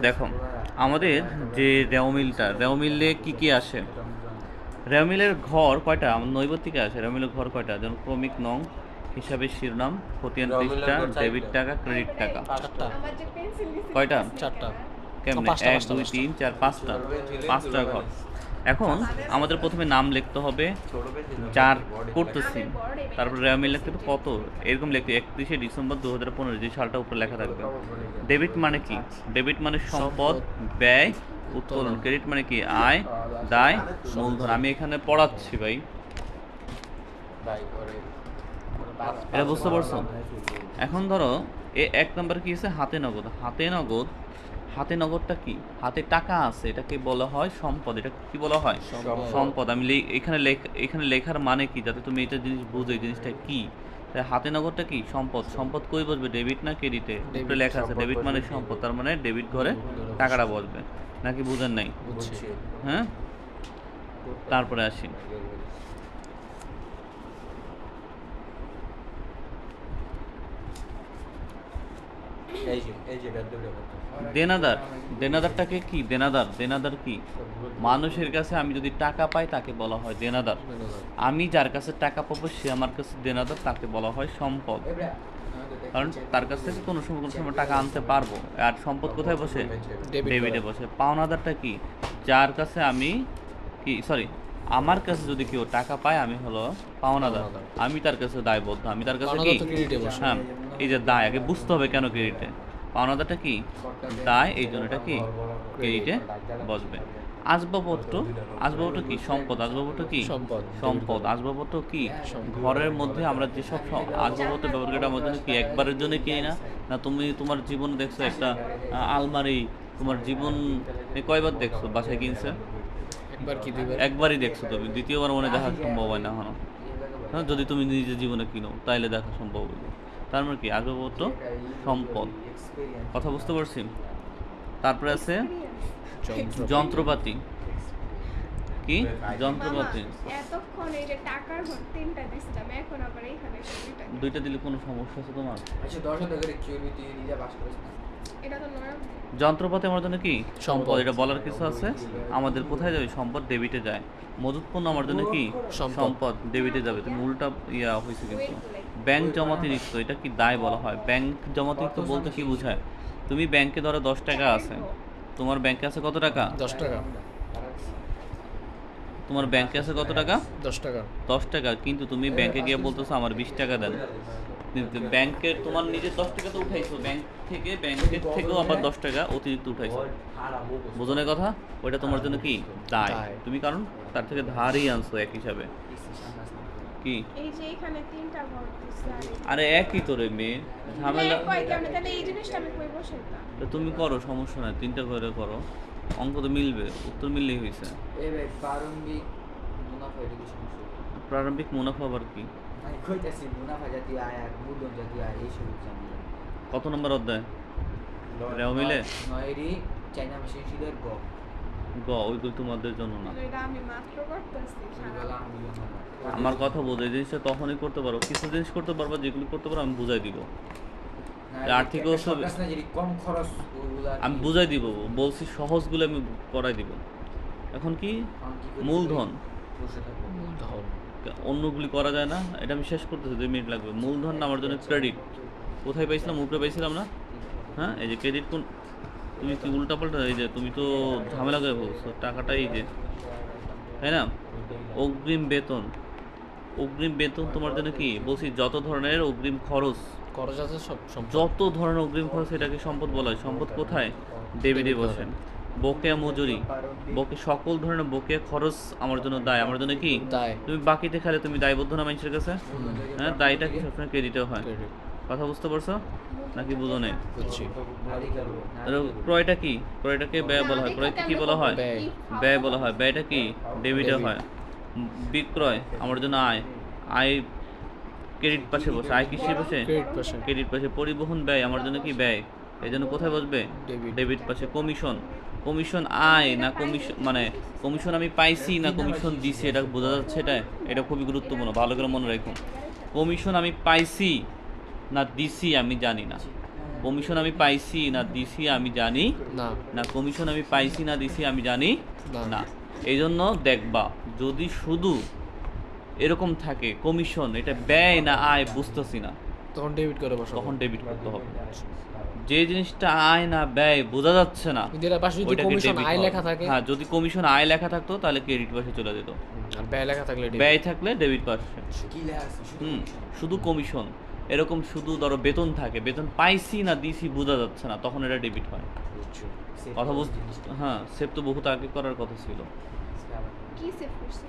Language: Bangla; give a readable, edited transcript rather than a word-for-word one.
দেখো, আমাদের যে রেও মিলে কি কি আসে? রেও মিলের ঘর কয়টা? আমার নৈবত্তিকে আসে। রেও মিলের ঘর কয়টা? যেমন ক্রমিক নং, হিসাবের শিরোনাম, খতিয়ান রমিলের পৃষ্ঠা, ঘর ডেবিট 4টা। টাকা, ক্রেডিট টাকা। চারটা। কয়টা? চারটা। কেমনে? পাঁচটা, 1 পাঁচটা, 2 পাঁচটা। 3 4 5টা। ছোট পেন্সিলে 5টা দুটো ঘর। করে। এখন আমাদের প্রথমে নাম লিখতে হবে, ছোট পেন্সিল যার বডি করতেছি, তারপর রেও মিল লিখতে হবে কত, এরকম লিখতে 31শে ডিসেম্বর 2015, যে সালটা উপরে লেখা থাকবে। ডেবিট মানে কি? ডেবিট মানে সম্পদ, ব্যয়, উত্তোলন। ক্রেডিট মানে কি? আয়, দায়, মূলধন। আমি এখানে পড়াচ্ছি ভাই, বাই করে এটা বুঝতে পারছো? এখন ধরো এক নম্বর কি আছে? হাতে নগদ। হাতে নগদটা কি? হাতে টাকা আছে, এটাকে বলা হয় সম্পদ। এটা কি বলা হয়? সম্পদ। আমি এখানে লেখার মানে কি, যাতে তুমি এটা জিনিস বুঝো এই জিনিসটা কি। তাই হাতে নগদটা কি? সম্পদ। সম্পদ কই বসবে? ডেবিট না ক্রেডিটে? উপরে লেখা আছে ডেবিট মানে সম্পদ, তার মানে ডেবিট ঘরে টাকাটা বসবে। নাকি বুঝেন নাই? বুঝছি। হ্যাঁ, তারপরে আসি। এই যে ব্যাদ্যটা দেনাদার। দেনাদারটাকে কি? দেনাদার কি? মানুষের কাছে আমি যদি টাকা পাই তাকে বলা হয় দেনাদার। আমি যার কাছে টাকা পাবো সে আমার কাছে দেনাদার, তাকে বলা হয় সম্পদ। কারণ তার কাছ থেকে কোনো সময় টাকা আনতে পারবো। আর সম্পদ কোথায় বসে? ডেবিটে বসে। পাওনাদারটা কি? যার কাছে আমি আমার কাছে যদি কেউ টাকা পায় আমি হলো পাওনাদার। আমি তার কাছে দায়বদ্ধ। আমি তার কাছে কি? হ্যাঁ, এই যে দায়, আগে বুঝতে হবে কেন ক্রেডিটে। পাওনাদারটা কি? দায়, এই জন্য এটা কি ক্রেডিটে বসবে। আসবাবপত্র। আসবাবপত্র কি? সম্পদ। আসবাবপত্র কি? সম্পদ। আসবাবপত্র কি? ঘরের মধ্যে আমরা যেসব আসবাবপত্র ব্যবহার করি, এটা আমাদের জন্য কি একবারের জন্য কিনি না? না তুমি তোমার জীবনে দেখছো একটা আলমারি, তোমার জীবন কয়বার দেখছো বাসায় কিনছে? একবার কি দুইবার? একবারই দেখছো তুমি, দ্বিতীয়বার মনে দেখা সম্ভব হয় না এখনো। হ্যাঁ, যদি তুমি নিজের জীবনে কিনো তাইলে দেখা সম্ভব হইব। তার মানে কি? আসবাবপত্র সম্পদ। কথা বুঝতে পারছি? তারপরে আছে যন্ত্রপাতি। কি? যন্ত্রপাতি। এতক্ষণ এই যে টাকার ঘর তিনটা দিছিলাম, এখন আবার এইখানে এসে দুইটা দিলে কোনো সমস্যা আছে তোমার? আচ্ছা 10 করে কিউবি তুই নিজে পাস করিস না। এটা তো নরম। যন্ত্রপাতি আমার জন্য কি? সম্পদ। এটা বলার কিছু আছে? আমাদের কোথায় যাবে? সম্পদ ডেবিটে যায়। মজুত পণ্য আমার জন্য কি? সম্পদ ডেবিটে যাবে। তুমি উল্টা হয়েছে কিন্তু। ব্যাংক জমাতিরিক্ত, এটা কি দায় বলা হয়? ব্যাংক জমাতিরিক্ত বলতে কি বোঝায়? তুমি ব্যাংকে ধরো 10 টাকা আছে, তোমার ব্যাংকে আছে কত টাকা? 10 টাকা। তোমার ব্যাংকে আছে কত টাকা? 10 টাকা। 10 টাকা। কিন্তু তুমি ব্যাংকে গিয়ে বলতেছো আমার 20 টাকা দেন। কিন্তু ব্যাংকের তোমার নিজের 10 টাকা তো উঠাইছো, ব্যাংকের থেকেও আবার 10 টাকা অতিরিক্ত উঠাইছো। বোঝনের কথা? ওইটা তোমার জন্য কি? দায়। তুমি কারণ তার থেকে ধারই আনছো এক হিসাবে। কি? এই যে এখানে তিনটা ঘর দিছে আরে একই তো রে মেয়ে, ঝামেলা। কয় কেমনে তাহলে এই জিনিসটা আমি কই বসাইতাম? তো তুমি করো, সমস্যা নাই, 3টা করে করো। অঙ্ক তো মিলবে, উত্তর মিললেই হয়েছে। এই ভাই প্রারম্ভিক মুনাফা এটা কি সমস্যা? প্রারম্ভিক মুনাফা আবার কি? মানে কইতাছি মুনাফা জাতীয় আয় আর মূলধন জাতীয় আয় এই সব জানি। কত নম্বর অধ্যায়? রেও মিলে নয়রি চাইনা মেশিন শিলের গ ওইগুলো তোমাদের জন্য না। এটা আমি মাত্র করতেছি সারা। আমার কথা বোঝো, এই জিনিসটা তখনই করতে পারো। কিছু জিনিস করতে পারবো, যেগুলো করতে পারো আমি বুঝাই দিব। আর্থিক কম খরচ আমি বুঝাই দিব, বলছি সহজগুলো আমি করাই দিব। এখন কি? মূলধন। অন্যগুলি করা যায় না, এটা আমি শেষ করতেছি, 2 মিনিট লাগবে। মূলধন আমার জন্য ক্রেডিট। কোথায় পাইছিলাম? উপরে পাইছিলাম না? হ্যাঁ, এই যে ক্রেডিট কোন, তুমি কি উল্টাপাল্টা, এই যে তুমি তো ঝামেলা করে বলছো। টাকাটা এই যে, তাই না? অগ্রিম বেতন। অগ্রিম বেতন তোমার জন্য কি? বলছি যত ধরনের অগ্রিম খরচ, খরচ আছে সব সম্পদ। যত ধরনের অগ্রিম খরচ, এটাকে সম্পদ বলা হয়। সম্পদ কোথায়? ডেবিটে বসেন। বকেয়া মজুরি, সকল ধরনের বকেয়া খরচ আমার জন্য দায়। আমার জন্য কি? দায়। তুমি বাকিতে খেলে তুমি দায়বদ্ধ না মানুষের কাছে? হ্যাঁ, দায়টা কি সবসময় ক্রেডিটে হয়। কথা বুঝতে পারছো নাকি বুঝো নেই? বুঝছি। ক্রয়টা কি? ক্রয়টাকে ব্যয় বলা হয়। ক্রয়কে কি বলা হয়? ব্যয়। ব্যয় বলা হয়। ব্যয়টা কি? ডেবিটে হয়। বিক্রয় আমার জন্য আয়। আয় ক্রেডিট পাশে বসে। আয় কিসের পাশে? ক্রেডিট পাশে। ক্রেডিট পাশে। পরিবহন ব্যয় আমার জন্য কি? ব্যয়। এই জন্য কোথায় বসবে? ডেবিট। ডেবিট পাশে। কমিশন আয় না কমিশন, মানে কমিশন আমি পাইছি না কমিশন দিছি, এটা বোঝা যাচ্ছে। এটা খুবই গুরুত্বপূর্ণ, ভালো করে মনে রাখুন। কমিশন আমি পাইছি না দিছি আমি জানি না। কমিশন আমি পাইছি না দিছি আমি জানি না না, কমিশন আমি পাইছি না দিছি আমি জানি না। না। এই জন্য দেখবা যদি শুধু এরকম থাকে কমিশন এটা ব্যয় না আয় বুঝতেছি না, তখন ডেবিট করে বসাবো। তখন ডেবিট করতে হবে। যে জিনিসটা আয় না ব্যয় বোঝা যাচ্ছে না কিন্তু এর পাশে যদি ওইটাকে কমিশন debit আয় হবে। লেখা থাকে, হ্যাঁ, যদি কমিশন আয় লেখা থাকতো তাহলে ক্রেডিট পাশে চলে যেত, আর ব্যয় লেখা থাকলে debit। ব্যয় থাকলে ডেবিট পাশে। কি লেখা আছে শুধু হুম, commission? শুধু কমিশন এরকম, শুধু ধরো বেতন থাকে, বেতন পাইছি না দিছি বোঝা যাচ্ছে না, তখন এটা ডেবিট হয়। বুঝছো। Save কথা করার বুঝ জিনিসটা। হ্যাঁ, সেভ তো বহুত আগে করার কথা ছিল। আজকে আবার কি সেভ করছিস